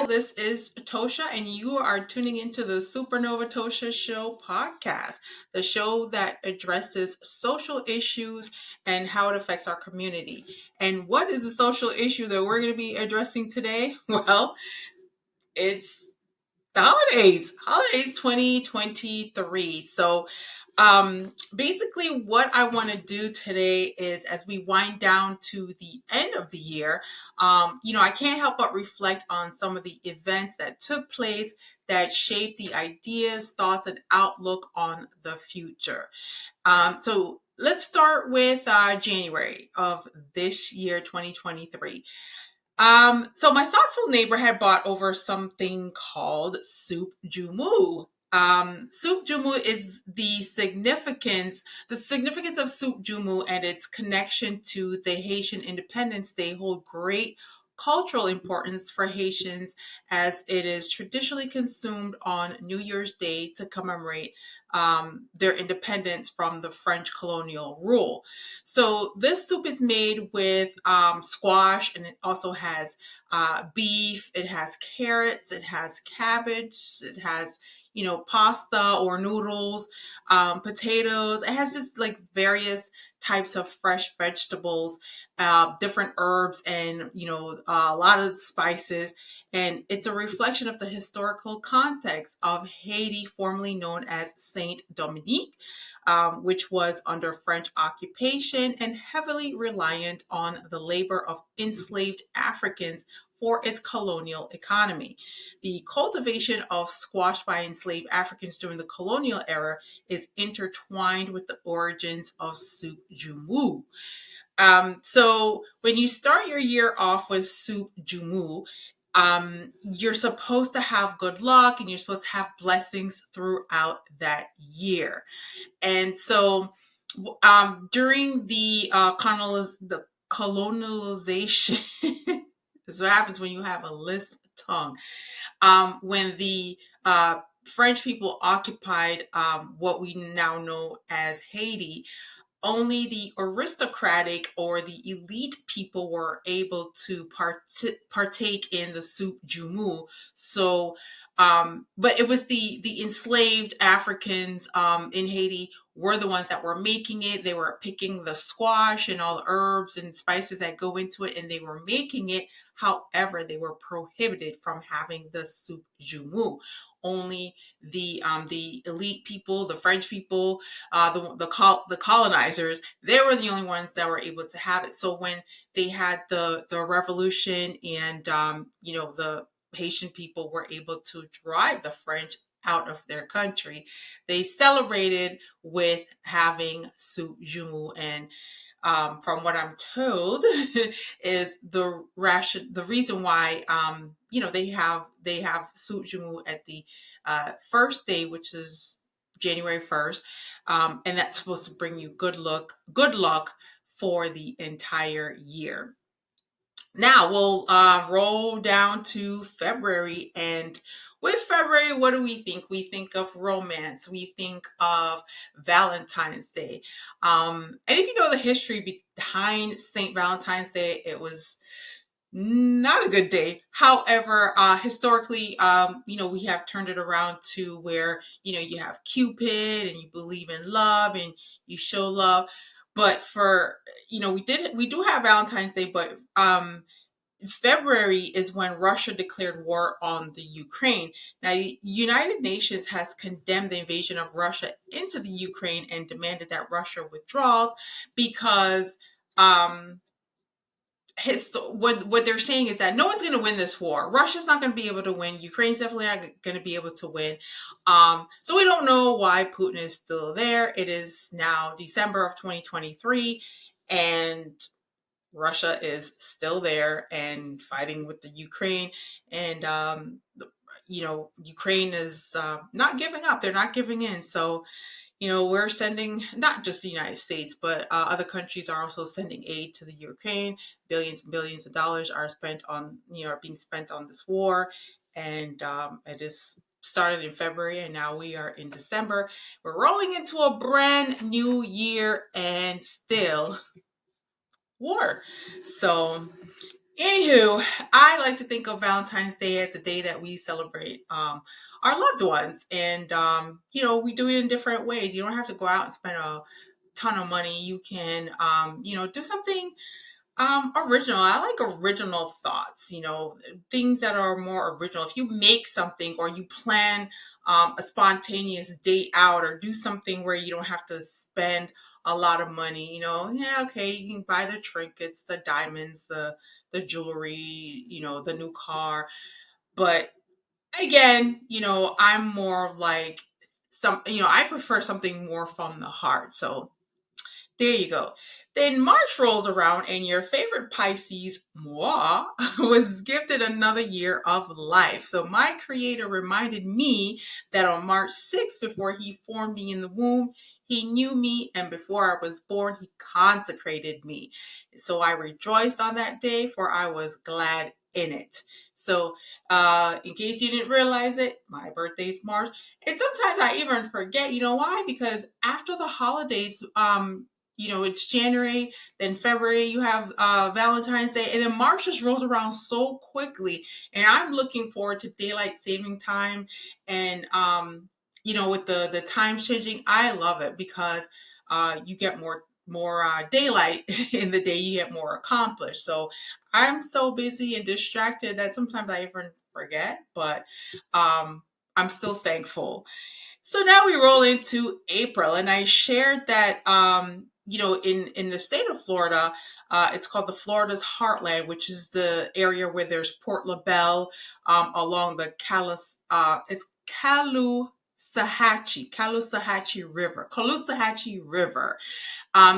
this is Tosha, and you are tuning into the Supernova Tosha Show podcast, the show that addresses social issues and how it affects our community. And what is the social issue that we're going to be addressing today? Well, it's the holidays 2023. So basically what I want to do today is, as we wind down to the end of the year, I can't help but reflect on some of the events that took place that shaped the ideas, thoughts, and outlook on the future. So let's start with January of this year, 2023. So my thoughtful neighbor had bought over something called soup jumu. Soup jumu is the significance of soup jumu and its connection to the Haitian Independence Day hold great cultural importance for Haitians, as it is traditionally consumed on New Year's Day to commemorate their independence from the French colonial rule. So this soup is made with squash, and it also has beef. It has carrots. It has cabbage. It has pasta or noodles, potatoes. It has just like various types of fresh vegetables, different herbs, and a lot of spices. And it's a reflection of the historical context of Haiti, formerly known as Saint Dominique, which was under French occupation and heavily reliant on the labor of enslaved Africans for its colonial economy. The cultivation of squash by enslaved Africans during the colonial era is intertwined with the origins of soup jumu. So when you start your year off with soup jumu, you're supposed to have good luck and you're supposed to have blessings throughout that year. And so during the colonialization, this is what happens when you have a lisp tongue. When the French people occupied what we now know as Haiti, only the aristocratic or the elite people were able to partake in the soup jumu. So, but it was the enslaved Africans in Haiti were the ones that were making it. They were picking the squash and all the herbs and spices that go into it, and they were making it. However, they were prohibited from having the soup jumu. Only the elite people, the French people, the colonizers, they were the only ones that were able to have it. So when they had the revolution, and the Haitian people were able to drive the French out of their country, they celebrated with having soup jumu. And from what I'm told, is the reason why they have soup jumu at the first day, which is January 1st, and that's supposed to bring you good luck for the entire year. Now we'll roll down to February, and with February, what do we think? We think of romance. We think of Valentine's Day. And if you know the history behind St. Valentine's Day, it was not a good day. However, historically, we have turned it around to where, you have Cupid and you believe in love and you show love. But for, we do have Valentine's Day, but February is when Russia declared war on the Ukraine. Now, the United Nations has condemned the invasion of Russia into the Ukraine and demanded that Russia withdraws because what they're saying is that no one's going to win this war. Russia's not going to be able to win. Ukraine's definitely not going to be able to win. So we don't know why Putin is still there. It is now December of 2023, and Russia is still there and fighting with the Ukraine. And, Ukraine is not giving up. They're not giving in. So, we're sending, not just the United States, but other countries are also sending aid to the Ukraine. Billions and billions of dollars are being spent on this war. And it is started in February, and now we are in December. We're rolling into a brand new year and still war. So Anywho, I like to think of Valentine's Day as the day that we celebrate our loved ones. And, we do it in different ways. You don't have to go out and spend a ton of money. You can, do something original. I like original thoughts, things that are more original. If you make something or you plan a spontaneous date out or do something where you don't have to spend a lot of money, yeah, okay, you can buy the trinkets, the diamonds, the jewelry, the new car. But again, I'm more of like I prefer something more from the heart. So there you go. Then March rolls around, and your favorite Pisces, moi, was gifted another year of life. So my creator reminded me that on March 6th, before he formed me in the womb, he knew me, and before I was born, he consecrated me. So I rejoiced on that day, for I was glad in it. So, in case you didn't realize it, my birthday's March, and sometimes I even forget. You know why? Because after the holidays, it's January, then February, you have Valentine's Day, and then March just rolls around so quickly. And I'm looking forward to daylight saving time. And, with the times changing, I love it because you get more daylight in the day, you get more accomplished. So I'm so busy and distracted that sometimes I even forget, but I'm still thankful. So now we roll into April, and I shared that in the state of Florida, it's called the Florida's Heartland, which is the area where there's Port LaBelle along the Caloosahatchee River.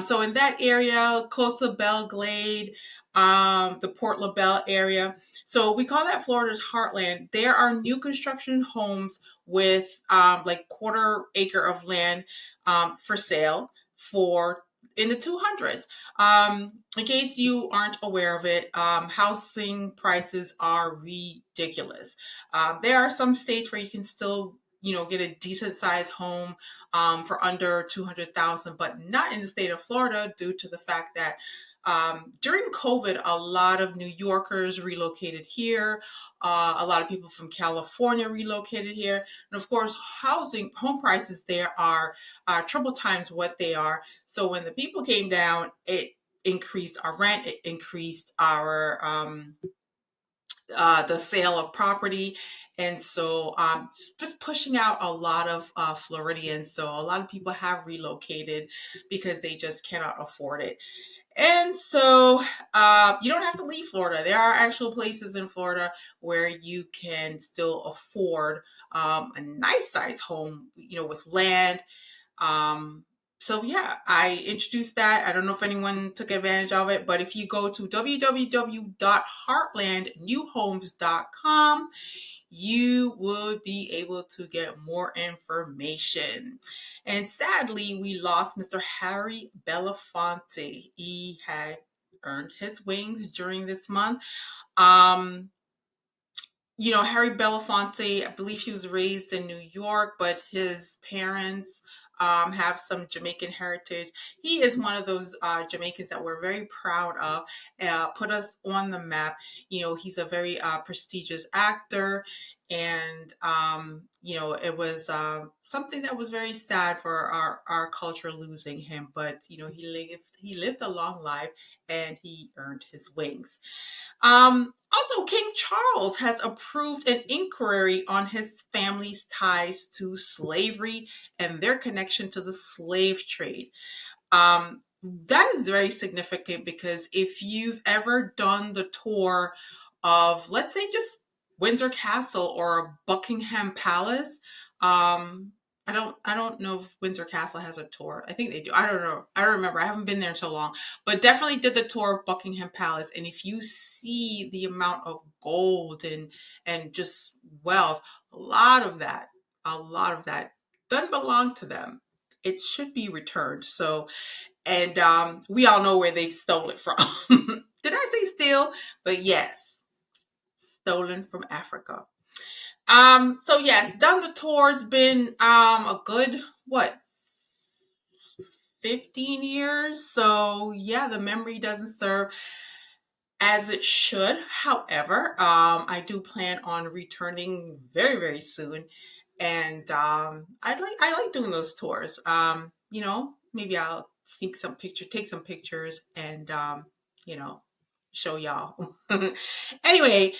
So in that area, close to Belle Glade, the Port LaBelle area. So we call that Florida's Heartland. There are new construction homes with like quarter acre of land for sale for in the 200s. In case you aren't aware of it, housing prices are ridiculous. There are some states where you can still get a decent sized home for under 200,000, but not in the state of Florida due to the fact that during COVID, a lot of New Yorkers relocated here. A lot of people from California relocated here. And of course, home prices there are triple times what they are. So when the people came down, it increased our rent, it increased our the sale of property. And so just pushing out a lot of Floridians. So a lot of people have relocated because they just cannot afford it. And so you don't have to leave Florida. There are actual places in Florida where you can still afford a nice size home, with land. So yeah, I introduced that. I don't know if anyone took advantage of it, but if you go to www.heartlandnewhomes.com, you would be able to get more information. And sadly, we lost Mr. Harry Belafonte. He had earned his wings during this month. Um, Harry Belafonte, I believe he was raised in New York, but his parents have some Jamaican heritage. He is one of those Jamaicans that we're very proud of, put us on the map. He's a very prestigious actor. And, it was something that was very sad for our culture losing him. But, he lived a long life and he earned his wings. Also, King Charles has approved an inquiry on his family's ties to slavery and their connection to the slave trade. That is very significant because if you've ever done the tour of, let's say, just Windsor Castle or Buckingham Palace, I don't know if Windsor Castle has a tour. I think they do. I don't know. I don't remember. I haven't been there in so long, but definitely did the tour of Buckingham Palace. And if you see the amount of gold and just wealth, a lot of that doesn't belong to them. It should be returned. So, and we all know where they stole it from. Did I say steal? But yes, stolen from Africa. So yes, done the tour. It's been a good what 15 years. So yeah, the memory doesn't serve as it should. However, I do plan on returning very, very soon, and I like doing those tours. Maybe I'll take some pictures, and you know, show y'all. Anyway,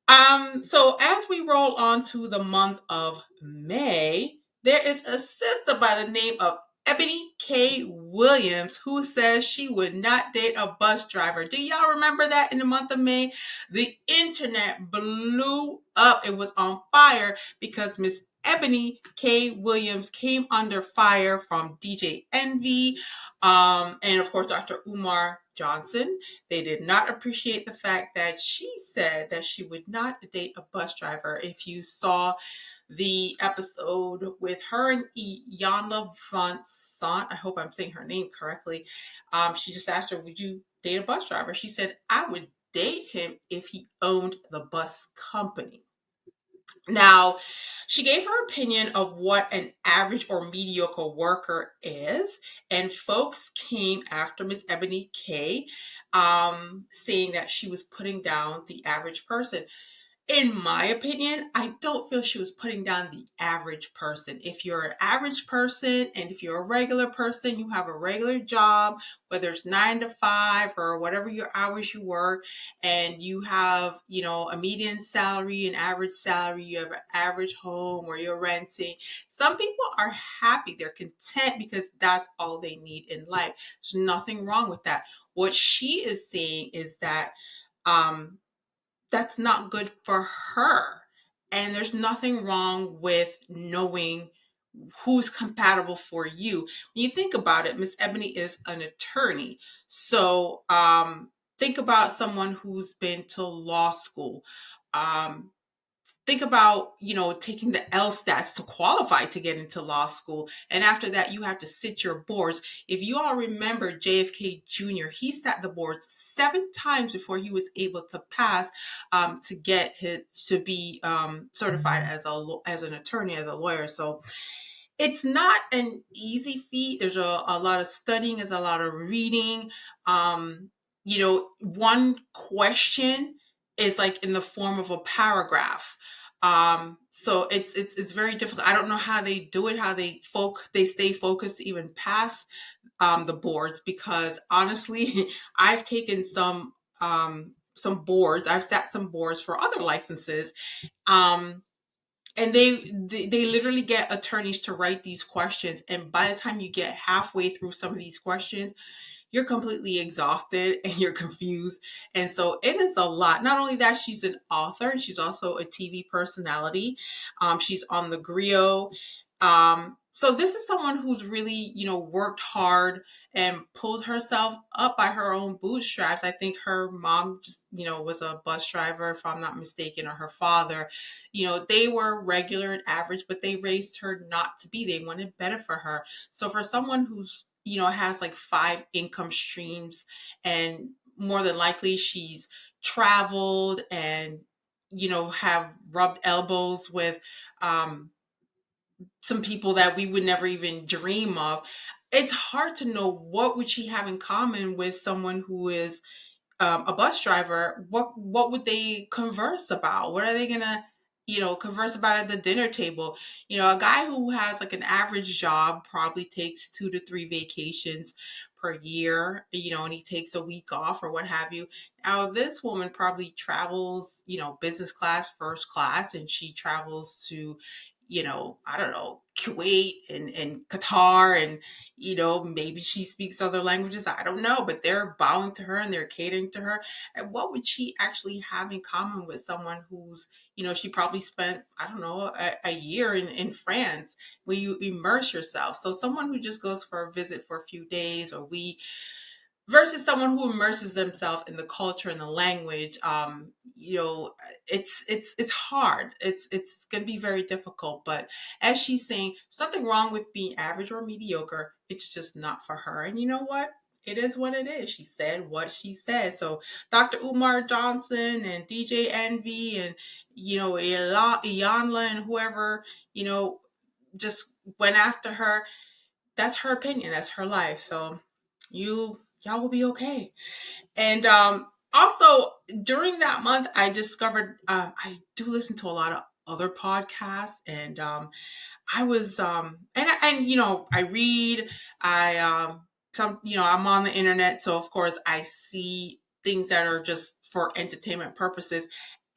so as we roll on to the month of May, there is a sister by the name of Ebony K. Williams who says she would not date a bus driver. Do y'all remember that in the month of May? The internet blew up. It was on fire because Miss Ebony K. Williams came under fire from DJ Envy, and of course Dr. Umar Johnson. They did not appreciate the fact that she said that she would not date a bus driver. If you saw the episode with her and Iyanla Vanzant, I hope I'm saying her name correctly, she just asked her, would you date a bus driver? She said, I would date him if he owned the bus company. Now, she gave her opinion of what an average or mediocre worker is, and folks came after Miss Ebony K, saying that she was putting down the average person. In my opinion, I don't feel she was putting down the average person. If you're an average person and if you're a regular person, you have a regular job, whether it's 9 to 5 or whatever your hours you work, and you have, a median salary, an average salary, you have an average home where you're renting. Some people are happy, they're content because that's all they need in life. There's nothing wrong with that. What she is saying is that, that's not good for her. And there's nothing wrong with knowing who's compatible for you. When you think about it, Miss Ebony is an attorney. So think about someone who's been to law school. Um, Think about, taking the LSATs to qualify to get into law school. And after that, you have to sit your boards. If you all remember JFK Jr., he sat the boards 7 times before he was able to pass, to get to be certified as an attorney, as a lawyer. So it's not an easy feat. There's a lot of studying, there's a lot of reading. One question is like in the form of a paragraph. So it's very difficult. I don't know how they do it, how they stay focused to even pass the boards, because honestly, I've taken some boards. I've sat some boards for other licenses. And they literally get attorneys to write these questions, and by the time you get halfway through some of these questions, you're completely exhausted and you're confused. And so it is a lot. Not only that, she's an author and she's also a TV personality. She's on the Griot. So this is someone who's really, worked hard and pulled herself up by her own bootstraps. I think her mom just, was a bus driver, if I'm not mistaken, or her father. They were regular and average, but they raised her not to be. They wanted better for her. So for someone who's, has like 5 income streams, and more than likely she's traveled and, have rubbed elbows with, some people that we would never even dream of. It's hard to know what would she have in common with someone who is, a bus driver. What would they converse about? What are they gonna, converse about at the dinner table? A guy who has like an average job probably takes 2 to 3 vacations per year, and he takes a week off or what have you. Now this woman probably travels, business class, first class, and she travels to, I don't know, Kuwait and Qatar, and, maybe she speaks other languages. I don't know, but they're bowing to her and they're catering to her. And what would she actually have in common with someone who's, she probably spent, I don't know, a year in France, where you immerse yourself. So someone who just goes for a visit for a few days or week, versus someone who immerses themselves in the culture and the language. It's hard. It's going to be very difficult. But as she's saying, something wrong with being average or mediocre. It's just not for her. And you know what? It is what it is. She said what she said. So Dr. Umar Johnson and DJ Envy and, Iyanla and whoever, just went after her. That's her opinion. That's her life. So y'all will be okay. And Also, during that month, I discovered I do listen to a lot of other podcasts, and I was and I read, I some I'm on the internet, so of course I see things that are just for entertainment purposes.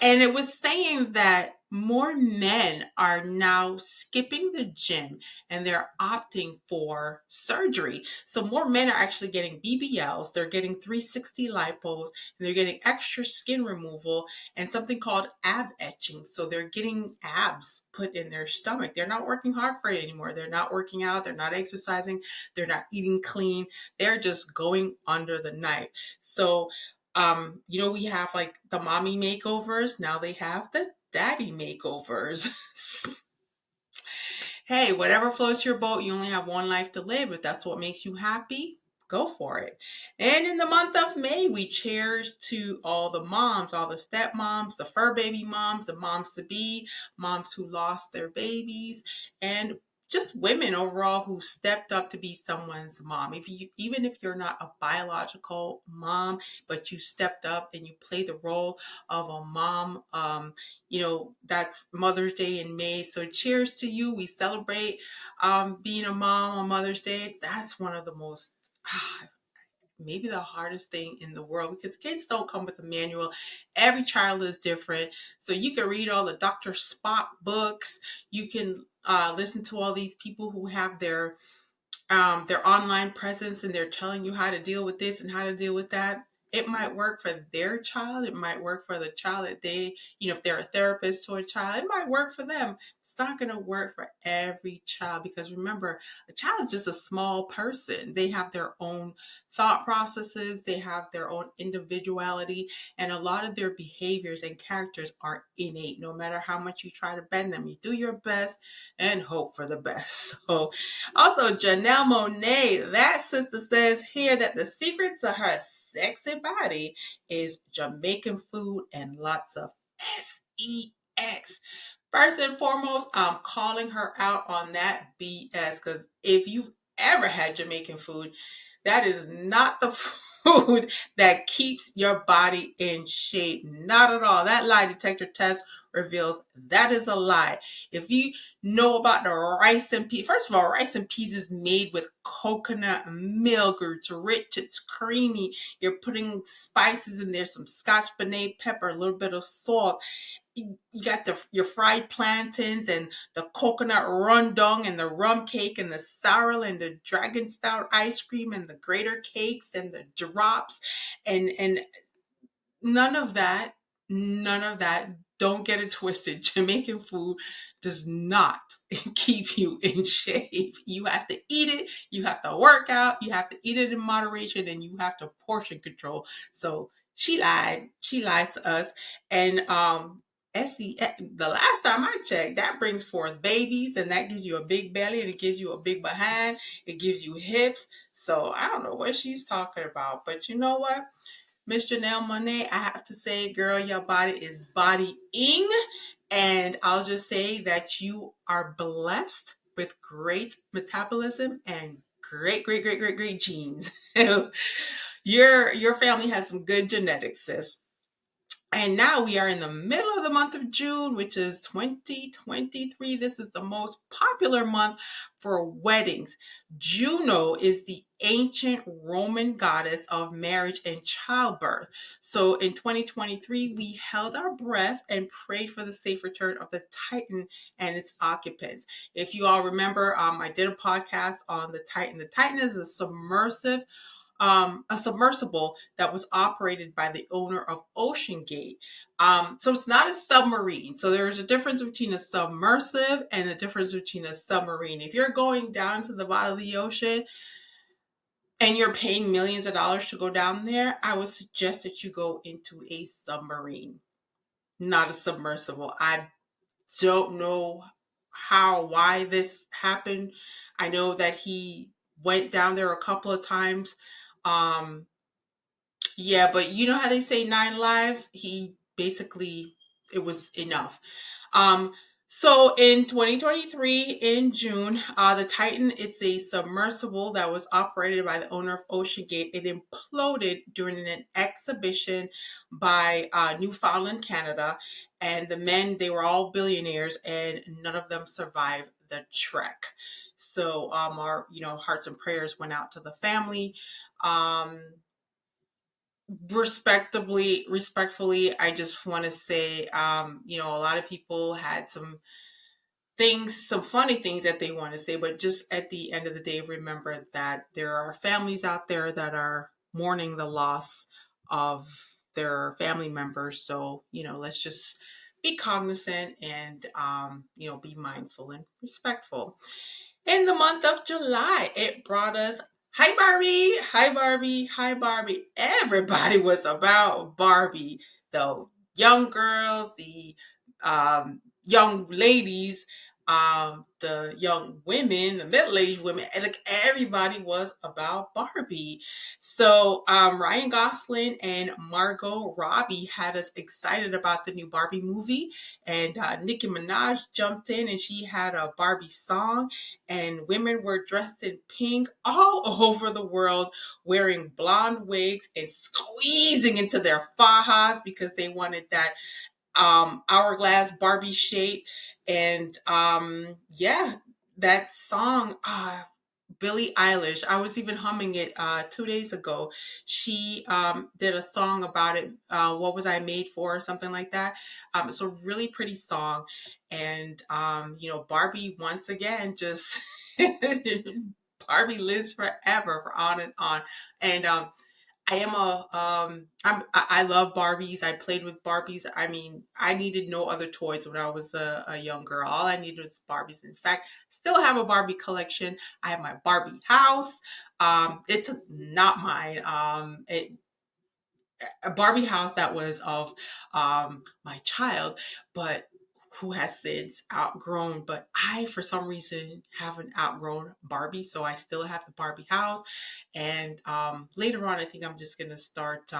And it was saying that more men are now skipping the gym and they're opting for surgery. So more men are actually getting BBLs, they're getting 360 lipos, and they're getting extra skin removal and something called ab etching. So they're getting abs put in their stomach. They're not working hard for it anymore. They're not working out. They're not exercising. They're not eating clean. They're just going under the knife. So, we have like the mommy makeovers. Now they have the daddy makeovers. Hey, whatever floats your boat, you only have one life to live. If that's what makes you happy, go for it. And in the month of May, we cheers to all the moms, all the stepmoms, the fur baby moms, the moms to be, moms who lost their babies, and just women overall who stepped up to be someone's mom. Even if you're not a biological mom, but you stepped up and you play the role of a mom, that's Mother's Day in May. So cheers to you. We celebrate being a mom on Mother's Day. That's one of the most, maybe the hardest thing in the world, because kids don't come with a manual. Every child is different. So you can read all the Dr. Spock books. You can listen to all these people who have their online presence, and they're telling you how to deal with this and how to deal with that. It might work for their child. It might work for the child that if they're a therapist to a child, it might work for them. It's not going to work for every child, because remember, a child is just a small person. They have their own thought processes, they have their own individuality, and a lot of their behaviors and characters are innate. No matter how much you try to bend them, you do your best and hope for the best. So, also, Janelle Monet, that sister says here that the secret to her sexy body is Jamaican food and lots of sex. First and foremost, I'm calling her out on that BS, because if you've ever had Jamaican food, that is not the food that keeps your body in shape. Not at all. That lie detector test reveals that is a lie. If you know about the rice and peas, first of all, rice and peas is made with coconut milk. It's rich, it's creamy. You're putting spices in there, some scotch bonnet pepper, a little bit of salt. You got your fried plantains and the coconut rundong and the rum cake and the sorrel and the dragon stout ice cream and the grater cakes and the drops, and none of that. Don't get it twisted. Jamaican food does not keep you in shape. You have to eat it, you have to work out, you have to eat it in moderation, and you have to portion control. So she lied. She lied to us. And the last time I checked, that brings forth babies, and that gives you a big belly, and it gives you a big behind, it gives you hips. So I don't know what she's talking about, but you know what? Miss Janelle Monet, I have to say, girl, your body is bodying. And I'll just say that you are blessed with great metabolism and great, great, great, great, great genes. Your family has some good genetics, sis. And now we are in the middle of the month of June, which is 2023. This is the most popular month for weddings. Juno is the ancient Roman goddess of marriage and childbirth. So in 2023, we held our breath and prayed for the safe return of the Titan and its occupants. If you all remember, I did a podcast on the Titan. The Titan is a submersible that was operated by the owner of Ocean Gate. So it's not a submarine. So there's a difference between a submersive and a difference between a submarine. If you're going down to the bottom of the ocean and you're paying millions of dollars to go down there, I would suggest that you go into a submarine, not a submersible. I don't know why this happened. I know that he went down there a couple of times. Um, Yeah, but you know how they say 9 lives? He basically, it was enough. Um, So in 2023, in June, the Titan, it's a submersible that was operated by the owner of OceanGate. It imploded during an exhibition by Newfoundland, Canada, and the men, they were all billionaires, and none of them survived the trek. So our hearts and prayers went out to the family. Um, respectfully, I just want to say, a lot of people had some funny things that they want to say, but just at the end of the day, remember that there are families out there that are mourning the loss of their family members. So, let's just be cognizant and, be mindful and respectful. In the month of July, it brought us Hi Barbie, Hi Barbie, Hi Barbie. Everybody was about Barbie. The young girls, the young ladies, the young women, the middle-aged women, and like everybody was about Barbie. So Ryan Gosling and Margot Robbie had us excited about the new Barbie movie, and Nicki Minaj jumped in and she had a Barbie song, and women were dressed in pink all over the world, wearing blonde wigs and squeezing into their fajas because they wanted that hourglass Barbie shape. And yeah, that song, Billie Eilish, I was even humming it 2 days ago. She did a song about it. What was I made for, or something like that. It's a really pretty song. And Barbie, once again, just Barbie lives forever, for on and on. And I love Barbies. I played with Barbies. I mean, I needed no other toys when I was a young girl. All I needed was Barbies. In fact, still have a Barbie collection. I have my Barbie house. It's not mine. A Barbie house that was of my child, but who has since outgrown. But I, for some reason, haven't outgrown Barbie, so I still have the Barbie house. And later on, I think I'm just gonna start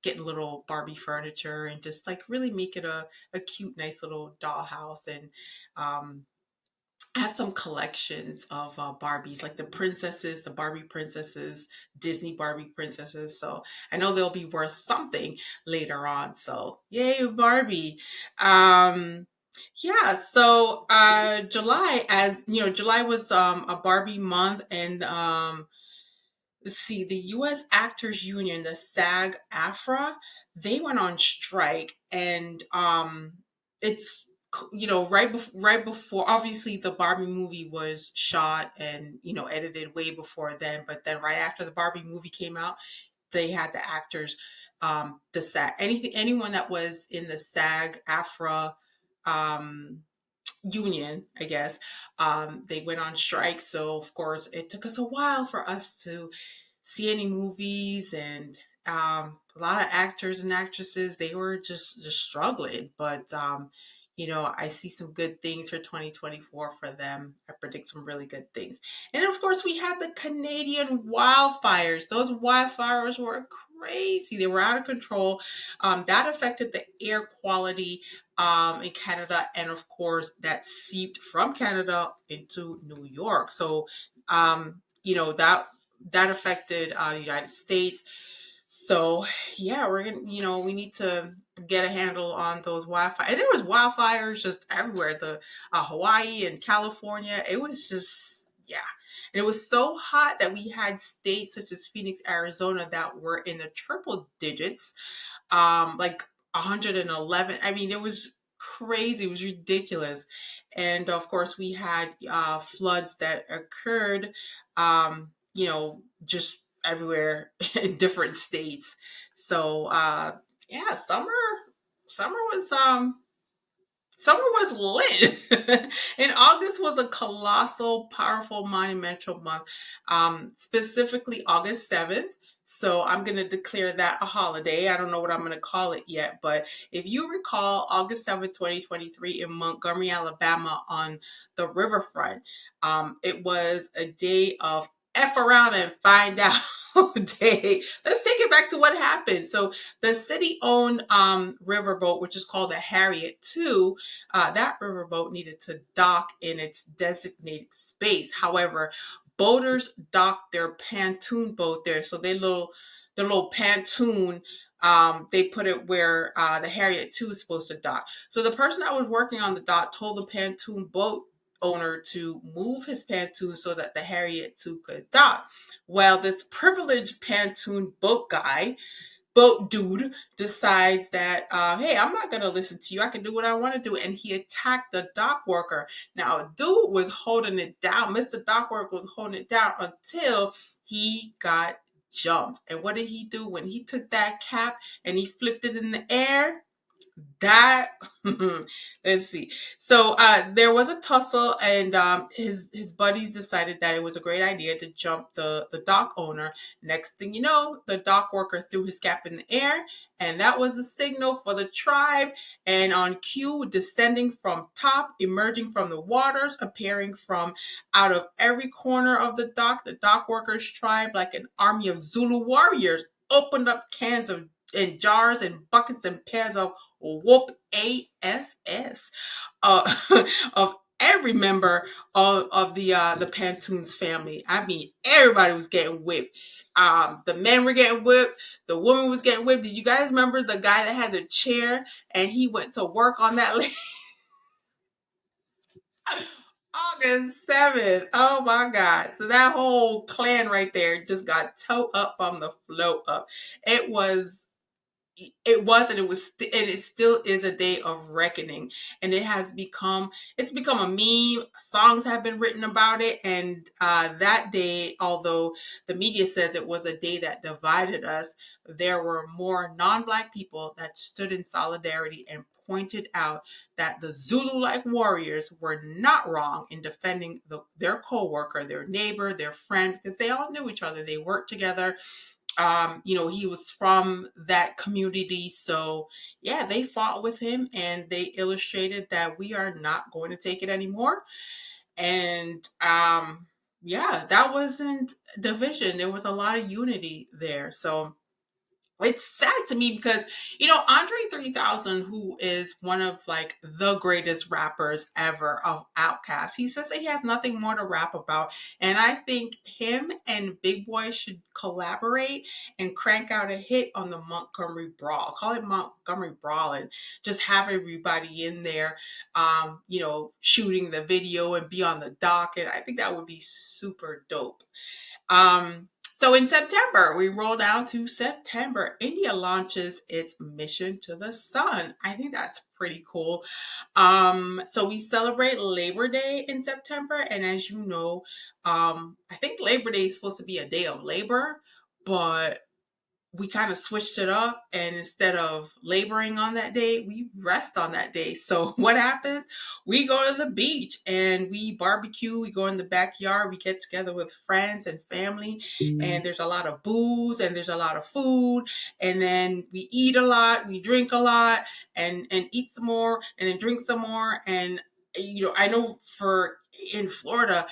getting little Barbie furniture and just like really make it a cute, nice little dollhouse. And I have some collections of Barbies, like the princesses, the Barbie princesses, Disney Barbie princesses. So I know they'll be worth something later on. So yay, Barbie. Um, yeah, so July, as you know, July was a Barbie month, and let's see, the U.S. Actors Union, the SAG-AFTRA, they went on strike, and it's right before, obviously the Barbie movie was shot and edited way before then, but then right after the Barbie movie came out, they had the actors, the SAG, anyone that was in the SAG-AFTRA um union, I guess, they went on strike. So of course it took us a while for us to see any movies, and a lot of actors and actresses, they were just struggling. But I see some good things for 2024 for them. I predict some really good things. And of course, we had the Canadian wildfires. Those wildfires were crazy. They were out of control. That affected the air quality in Canada, and of course, that seeped from Canada into New York. So that affected the United States. So yeah, we're gonna, we need to get a handle on those wildfires. And there was wildfires just everywhere. The Hawaii and California. It was just, yeah, and it was so hot that we had states such as Phoenix, Arizona, that were in the triple digits, like 111. I mean, it was crazy. It was ridiculous. And of course, we had floods that occurred, just everywhere in different states. So, yeah, summer summer was lit. And August was a colossal, powerful, monumental month, specifically August 7th. So I'm going to declare that a holiday. I don't know what I'm going to call it yet, but if you recall, August 7th, 2023, in Montgomery, Alabama, on the riverfront, it was a day of F around and find out. Let's take it back to what happened. So the city owned riverboat, which is called the Harriet 2, that riverboat needed to dock in its designated space. However, boaters docked their pontoon boat there. So their little pontoon, they put it where the Harriet 2 is supposed to dock. So the person that was working on the dock told the pontoon boat owner to move his pontoon so that the Harriet 2 could dock. Well, this privileged pontoon boat dude, decides that, hey, I'm not going to listen to you. I can do what I want to do. And he attacked the dock worker. Now, dude was holding it down. Mr. Dock worker was holding it down until he got jumped. And what did he do when he took that cap and he flipped it in the air? That let's see. So there was a tussle, and his buddies decided that it was a great idea to jump the dock owner. Next thing you know, the dock worker threw his cap in the air, and that was the signal for the tribe. And on cue, descending from top, emerging from the waters, appearing from out of every corner of the dock workers' tribe, like an army of Zulu warriors, opened up cans of and jars and buckets and pans of whoop ass uh, of every member of the Pantoons family. I mean, everybody was getting whipped. The men were getting whipped. The woman was getting whipped. Did you guys remember the guy that had the chair and he went to work on that August 7th? Oh my God. So that whole clan right there just got towed up from the float up. It was and and it still is a day of reckoning, and it's become a meme. Songs have been written about it, and that day, although the media says it was a day that divided us, there were more non-black people that stood in solidarity and pointed out that the Zulu-like warriors were not wrong in defending their co-worker, their neighbor, their friend, because they all knew each other. They worked together. He was from that community. So, yeah, they fought with him and they illustrated that we are not going to take it anymore. And yeah, that wasn't division. There was a lot of unity there. So, it's sad to me because Andre 3000, who is one of like the greatest rappers ever of Outkast, he says that he has nothing more to rap about, and I think him and Big Boy should collaborate and crank out a hit on the Montgomery Brawl. Call it Montgomery Brawl and just have everybody in there, shooting the video and be on the dock, and I think that would be super dope. So in September, we roll down to September. India launches its mission to the sun. I think that's pretty cool. So we celebrate Labor Day in September, and as you know, I think Labor Day is supposed to be a day of labor, but we kind of switched it up, and instead of laboring on that day, we rest on that day. So what happens? We go to the beach and we barbecue. We go in the backyard. We get together with friends and family, and there's a lot of booze and there's a lot of food, and then we eat a lot, we drink a lot, and eat some more, and then drink some more. And I know for in Florida,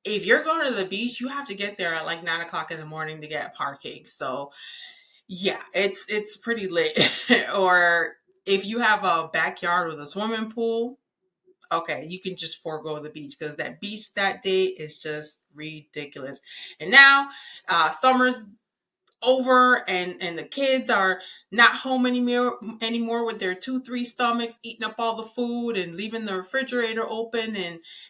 if you're going to the beach, you have to get there at like 9 o'clock in the morning to get parking. So yeah, it's pretty lit. Or if you have a backyard with a swimming pool, okay, you can just forego the beach because that beach that day is just ridiculous. And now summer's over, and the kids are not home anymore with their 2-3 stomachs, eating up all the food and leaving the refrigerator open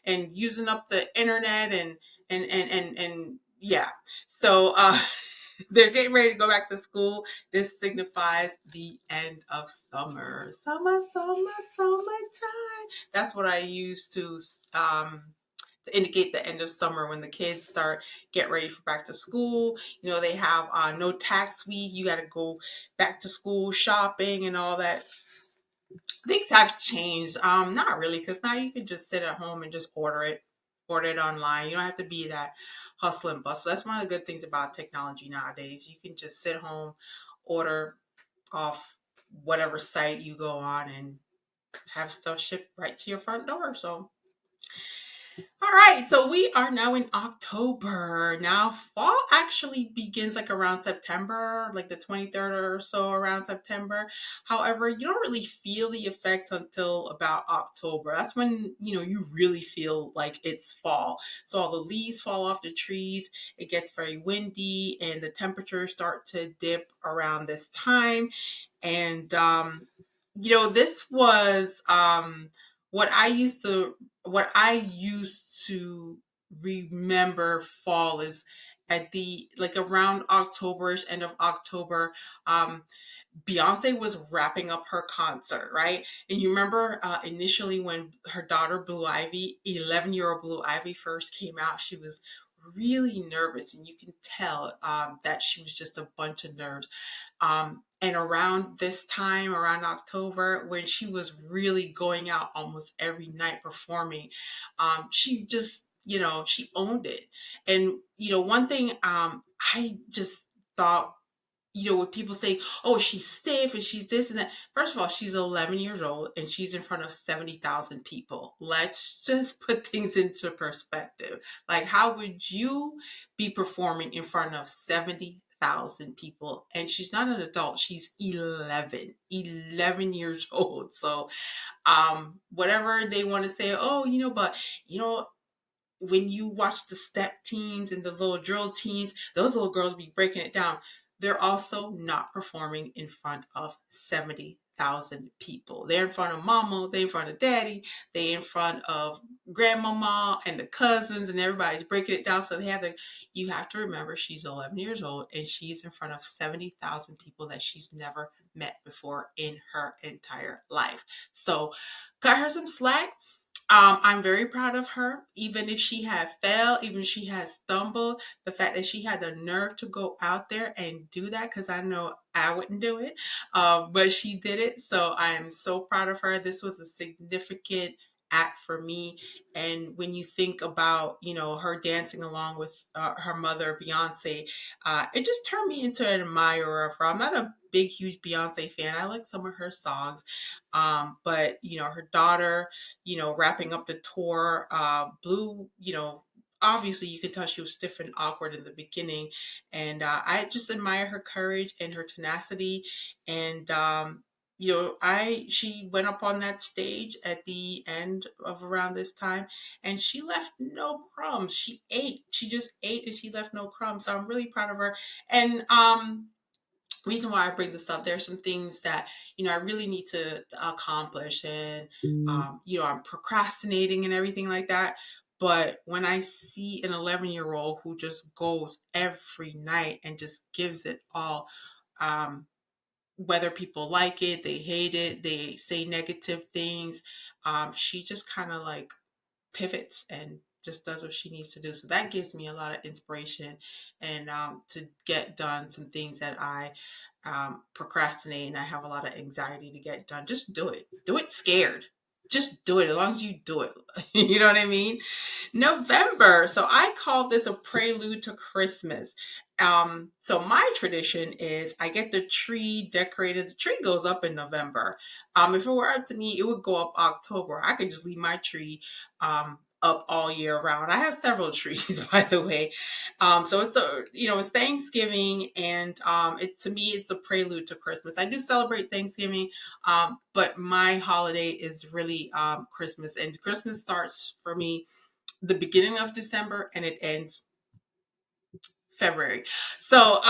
and using up the internet and yeah. So they're getting ready to go back to school. This signifies the end of summer. Summertime. That's what I use to indicate the end of summer when the kids start get ready for back to school. They have no tax week. You got to go back to school shopping and all that. Things have changed. Not really, because now you can just sit at home and just order it online. You don't have to be that hustle and bustle. That's one of the good things about technology nowadays. You can just sit home, order off whatever site you go on, and have stuff shipped right to your front door. So All right, so we are now in October. Now, fall actually begins like around September, like the 23rd or so around September. However, you don't really feel the effects until about October. That's when, you really feel like it's fall. So all the leaves fall off the trees, it gets very windy, and the temperatures start to dip around this time. And this was what I used to what I used to remember fall is at the like around Octoberish, end of October. um Beyonce was wrapping up her concert, right? And you remember initially when her daughter Blue Ivy, 11-year-old Blue Ivy, first came out, she was really nervous, and you can tell that she was just a bunch of nerves. And around this time, around October, when she was really going out almost every night performing, she just, she owned it. And, one thing I just thought, when people say, oh, she's stiff and she's this and that. First of all, she's 11 years old and she's in front of 70,000 people. Let's just put things into perspective. Like, how would you be performing in front of 70,000 people? And she's not an adult, she's 11 years old. So, whatever they want to say, oh, but, you know, when you watch the step teams and the little drill teams, those little girls be breaking it down. They're also not performing in front of 70,000 people. They're in front of mama, they're in front of daddy, they're in front of grandmama and the cousins, and everybody's breaking it down. So you have to remember she's 11 years old and she's in front of 70,000 people that she's never met before in her entire life. So cut her some slack. I'm very proud of her, even if she had fell, even if she had stumbled, the fact that she had the nerve to go out there and do that, because I know I wouldn't do it, but she did it. So I am so proud of her. This was a significant act for me. And when you think about, her dancing along with her mother, Beyonce, it just turned me into an admirer of her. I'm not a big, huge Beyonce fan. I like some of her songs. But, her daughter, wrapping up the tour. Blue, obviously you could tell she was stiff and awkward in the beginning. And I just admire her courage and her tenacity. And, she went up on that stage at the end of around this time, and she left no crumbs. She ate. She just ate, and she left no crumbs. So I'm really proud of her. And reason why I bring this up, there's some things that I really need to accomplish, and I'm procrastinating and everything like that. But when I see an 11-year-old who just goes every night and just gives it all, um, whether people like it, they hate it, they say negative things, she just kind of like pivots and just does what she needs to do. So that gives me a lot of inspiration, and to get done some things that I procrastinate and I have a lot of anxiety to get done. Just do it. Do it scared. Just do it as long as you do it. You know what I mean? November. So I call this a prelude to Christmas. So my tradition is I get the tree decorated. The tree goes up in November. If it were up to me, it would go up October. I could just leave my tree up all year round. I have several trees, by the way. So it's Thanksgiving, and to me it's the prelude to Christmas. I do celebrate Thanksgiving, but my holiday is really Christmas, and Christmas starts for me the beginning of December and it ends February. So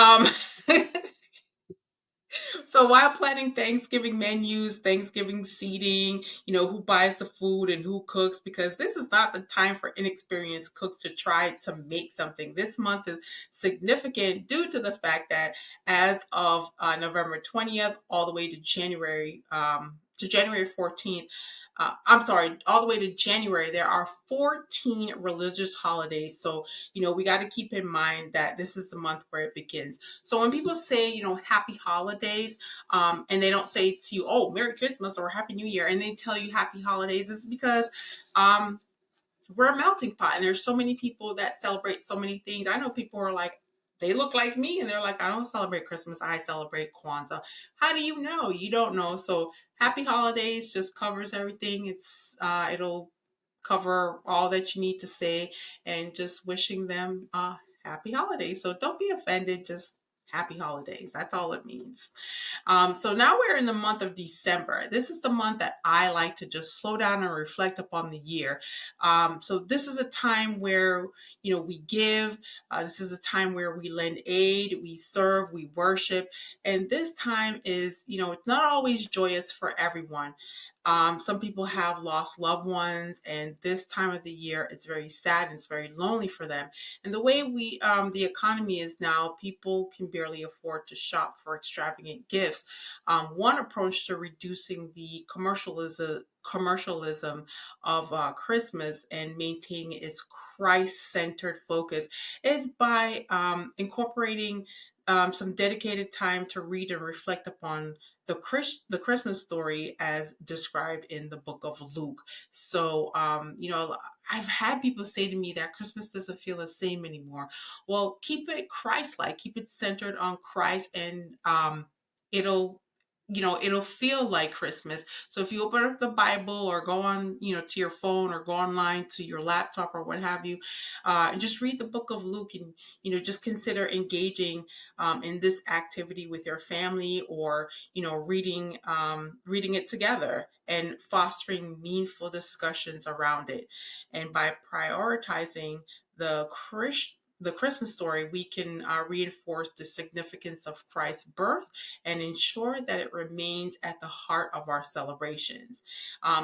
so while planning Thanksgiving menus, Thanksgiving seating, who buys the food and who cooks, because this is not the time for inexperienced cooks to try to make something. This month is significant due to the fact that as of November 20th all the way to January 14th, I'm sorry, all the way to January, there are 14 religious holidays. So, we got to keep in mind that this is the month where it begins. So when people say, happy holidays, and they don't say to you, oh, Merry Christmas or Happy New Year, and they tell you happy holidays, it's because um, we're a melting pot, and there's so many people that celebrate so many things. I know people are like, they look like me and they're like, I don't celebrate Christmas, I celebrate Kwanzaa. How do you know? You don't know. So happy holidays just covers everything. It'll cover all that you need to say, and just wishing them happy holidays. So don't be offended, just happy holidays. That's all it means. So now we're in the month of December. This is the month that I like to just slow down and reflect upon the year. So this is a time where, we give. This is a time where we lend aid, we serve, we worship. And this time is, it's not always joyous for everyone. Some people have lost loved ones, and this time of the year, it's very sad and it's very lonely for them. And the way the economy is now, people can barely afford to shop for extravagant gifts. One approach to reducing the commercialism of Christmas and maintaining its Christ-centered focus is by incorporating some dedicated time to read and reflect upon the Christmas story as described in the book of Luke. So, I've had people say to me that Christmas doesn't feel the same anymore. Well, keep it Christ-like, keep it centered on Christ, and it'll it'll feel like Christmas. So if you open up the Bible or go on, to your phone or go online to your laptop or what have you, and just read the book of Luke, and just consider engaging in this activity with your family, or reading it together and fostering meaningful discussions around it. And by prioritizing the the Christmas story, we can reinforce the significance of Christ's birth and ensure that it remains at the heart of our celebrations.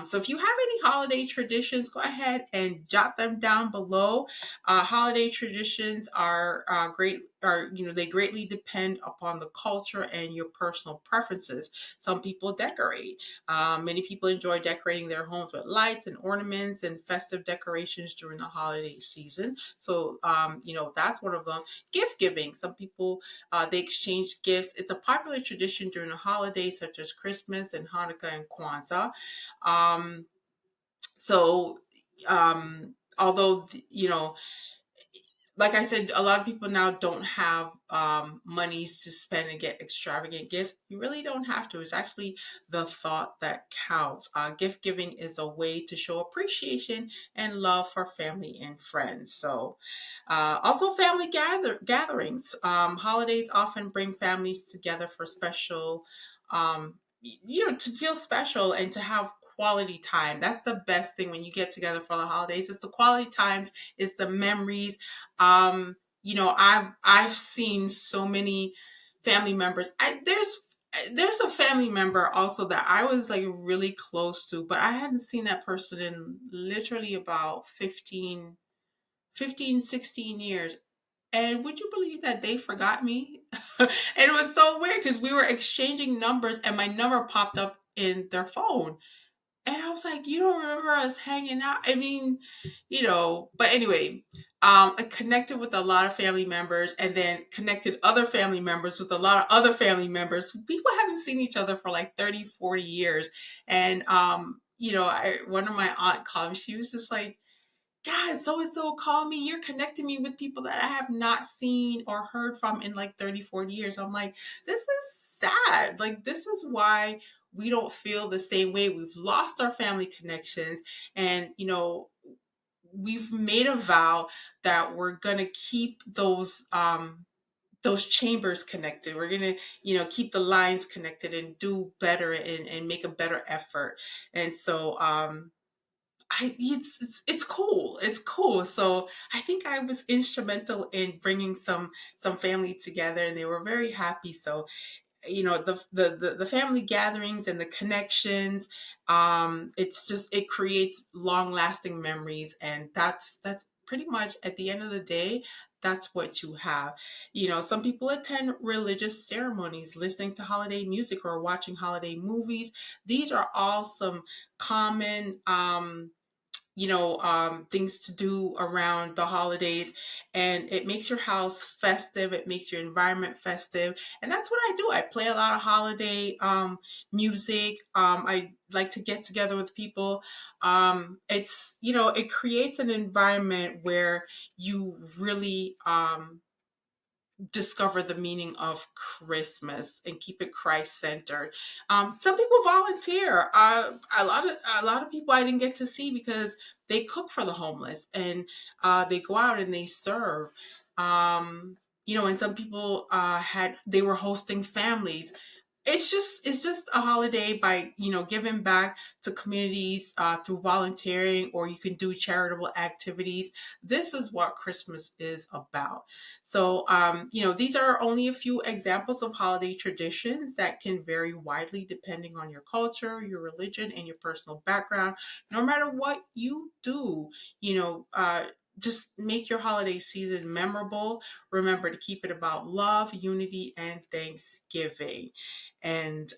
So if you have any holiday traditions, go ahead and jot them down below. Holiday traditions are great. They greatly depend upon the culture and your personal preferences. Some people decorate. Many people enjoy decorating their homes with lights and ornaments and festive decorations during the holiday season. So, that's one of them. Gift giving. Some people they exchange gifts. It's a popular tradition during the holidays such as Christmas and Hanukkah and Kwanzaa. Um, so, although like I said, a lot of people now don't have monies to spend and get extravagant gifts. You really don't have to. It's actually the thought that counts. Gift giving is a way to show appreciation and love for family and friends. So, also family gatherings. Holidays often bring families together for special, to feel special and to have quality time. That's the best thing when you get together for the holidays. It's the quality times, it's the memories. I've seen so many family members. There's a family member also that I was like really close to, but I hadn't seen that person in literally about 16 years. And would you believe that they forgot me? And it was so weird because we were exchanging numbers and my number popped up in their phone. And I was like, you don't remember us hanging out? I mean, but anyway, I connected with a lot of family members and then connected other family members with a lot of other family members. People haven't seen each other for like 30, 40 years. And, one of my aunt called, she was just like, God, so and so called me. You're connecting me with people that I have not seen or heard from in like 30, 40 years. I'm like, this is sad. Like, this is why we don't feel the same way. We've lost our family connections. And, we've made a vow that we're going to keep those chambers connected. We're going to, keep the lines connected and do better and make a better effort. And so, it's cool. It's cool. So I think I was instrumental in bringing some family together, and they were very happy. So the family gatherings and the connections, it creates long lasting memories, and that's pretty much at the end of the day. That's what you have. Some people attend religious ceremonies, listening to holiday music or watching holiday movies. These are all some common things to do around the holidays, and it makes your house festive. It makes your environment festive, and that's what I do. I play a lot of holiday music. I like to get together with people. It creates an environment where you really discover the meaning of Christmas and keep it Christ centered. Some people volunteer. A lot of people I didn't get to see because they cook for the homeless and they go out and they serve. And some people they were hosting families. It's just a holiday by giving back to communities through volunteering, or you can do charitable activities. This is what Christmas is about. So these are only a few examples of holiday traditions that can vary widely depending on your culture, your religion, and your personal background. No matter what you do, just make your holiday season memorable. Remember to keep it about love, unity, and Thanksgiving. And,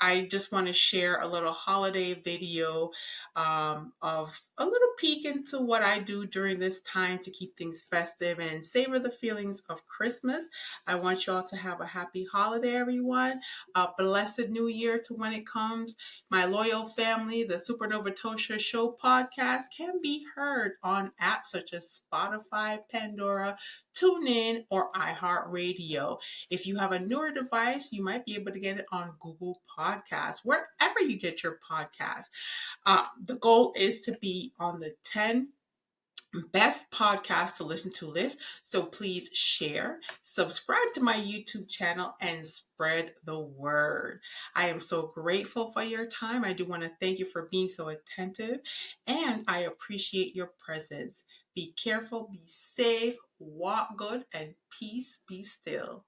I just want to share a little holiday video of a little peek into what I do during this time to keep things festive and savor the feelings of Christmas. I want you all to have a happy holiday, everyone. A blessed new year to when it comes. My loyal family, the Supernova Tosha Show podcast can be heard on apps such as Spotify, Pandora, TuneIn, or iHeartRadio. If you have a newer device, you might be able to get it on Google Podcasts, wherever you get your podcasts. The goal is to be on the 10 best podcasts to listen to list. So please share, subscribe to my YouTube channel, and spread the word. I am so grateful for your time. I do want to thank you for being so attentive, and I appreciate your presence. Be careful, be safe, walk good, and peace be still.